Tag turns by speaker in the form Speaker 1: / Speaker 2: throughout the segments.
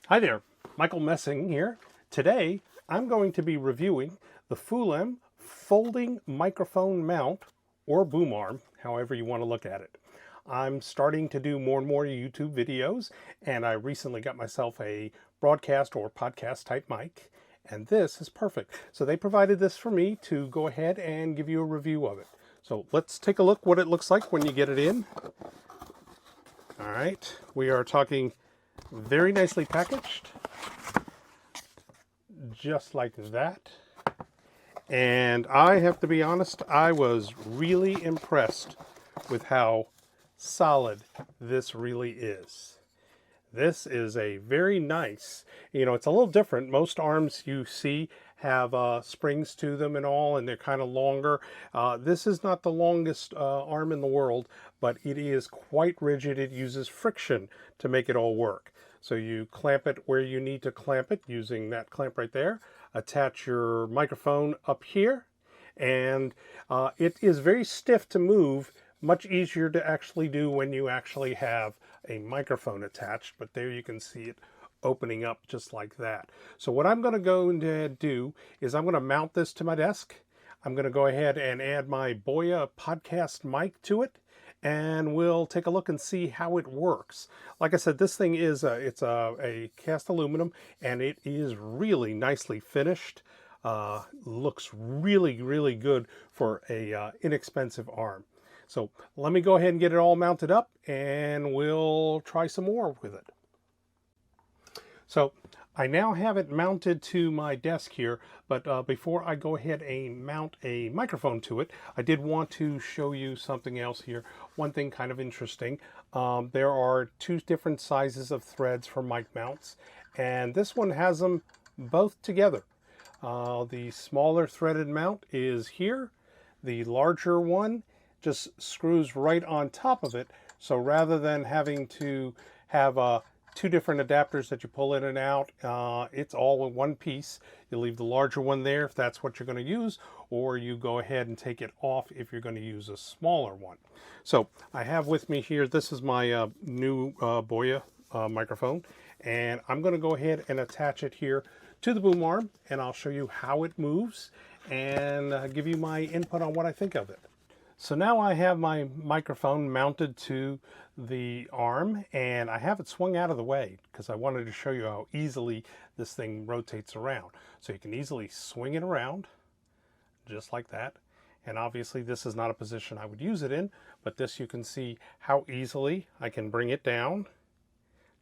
Speaker 1: Hi there, Michael Messing here. Today I'm going to be reviewing the Fulaim folding microphone mount or boom arm, however you want to look at it. I'm starting to do more and more YouTube videos, and I recently got myself a broadcast or podcast type mic, and this is perfect. So they provided this for me to go ahead and give you a review of it. So let's take a look what it looks like when you get it in. All right, we are talking very nicely packaged, just like that. And I have to be honest, I was really impressed with how solid this really is. This is a very nice, it's a little different. Most arms you see have springs to them and all, and they're kind of longer. This is not the longest arm in the world, but it is quite rigid. It uses friction to make it all work. So you clamp it where you need to clamp it using that clamp right there. Attach your microphone up here, and it is very stiff to move, much easier to actually do when you actually have a microphone attached, but there you can see it opening up just like that. So what I'm going to go and do is I'm going to mount this to my desk. I'm going to go ahead and add my Boya podcast mic to it, and we'll take a look and see how it works. Like I said, this thing is it's a cast aluminum, and it is really nicely finished. Looks really, really good for a inexpensive arm. So let me go ahead and get it all mounted up, and we'll try some more with it. So I now have it mounted to my desk here, but before I go ahead and mount a microphone to it, I did want to show you something else here. One thing kind of interesting. There are two different sizes of threads for mic mounts, and this one has them both together. The smaller threaded mount is here. The larger one just screws right on top of it. So rather than having to have two different adapters that you pull in and out, it's all in one piece. You leave the larger one there if that's what you're going to use, or you go ahead and take it off if you're going to use a smaller one. So I have with me here, this is my new Boya microphone, and I'm going to go ahead and attach it here to the boom arm, and I'll show you how it moves and give you my input on what I think of it. So now I have my microphone mounted to the arm, and I have it swung out of the way because I wanted to show you how easily this thing rotates around. So you can easily swing it around just like that. And obviously this is not a position I would use it in, but this you can see how easily I can bring it down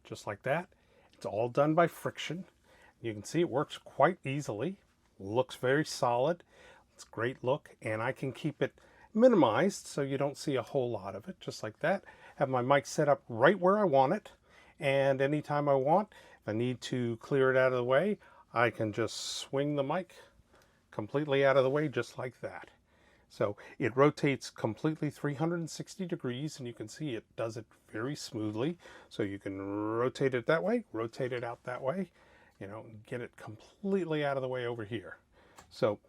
Speaker 1: just like that. It's all done by friction. You can see it works quite easily. Looks very solid. It's a great look, and I can keep it minimized so you don't see a whole lot of it, just like that. Have my mic set up right where I want it, and anytime I want, if I need to clear it out of the way, I can just swing the mic completely out of the way just like that. So it rotates completely 360 degrees, and you can see it does it very smoothly. So you can rotate it that way, rotate it out that way, get it completely out of the way over here. So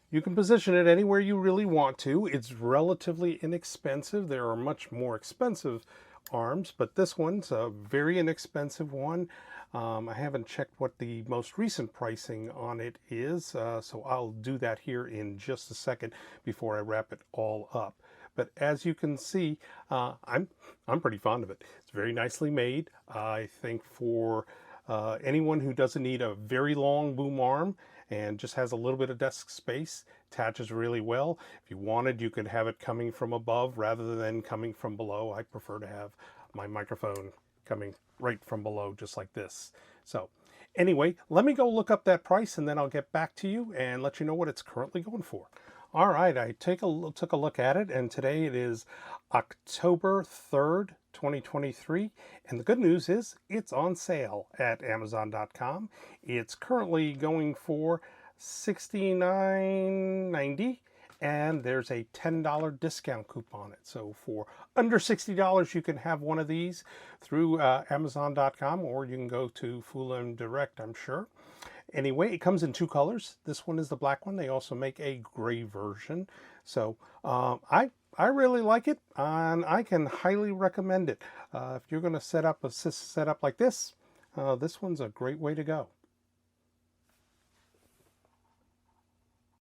Speaker 1: you can position it anywhere you really want to. It's relatively inexpensive. There are much more expensive arms, but this one's a very inexpensive one. I haven't checked what the most recent pricing on it is, so I'll do that here in just a second before I wrap it all up. But as you can see, I'm pretty fond of it. It's very nicely made. I think for anyone who doesn't need a very long boom arm and just has a little bit of desk space, attaches really well. If you wanted, you could have it coming from above rather than coming from below. I prefer to have my microphone coming right from below, just like this. So anyway, let me go look up that price, and then I'll get back to you and let you know what it's currently going for. All right, I took a look at it, and today it is October 3rd, 2023, and the good news is it's on sale at Amazon.com. It's currently going for $69.90, and there's a $10 discount coupon on it. So for under $60, you can have one of these through Amazon.com, or you can go to Fulaim Direct, I'm sure. Anyway, it comes in two colors. This one is the black one. They also make a gray version. So I really like it, and I can highly recommend it. If you're going to set up like this, This one's a great way to go.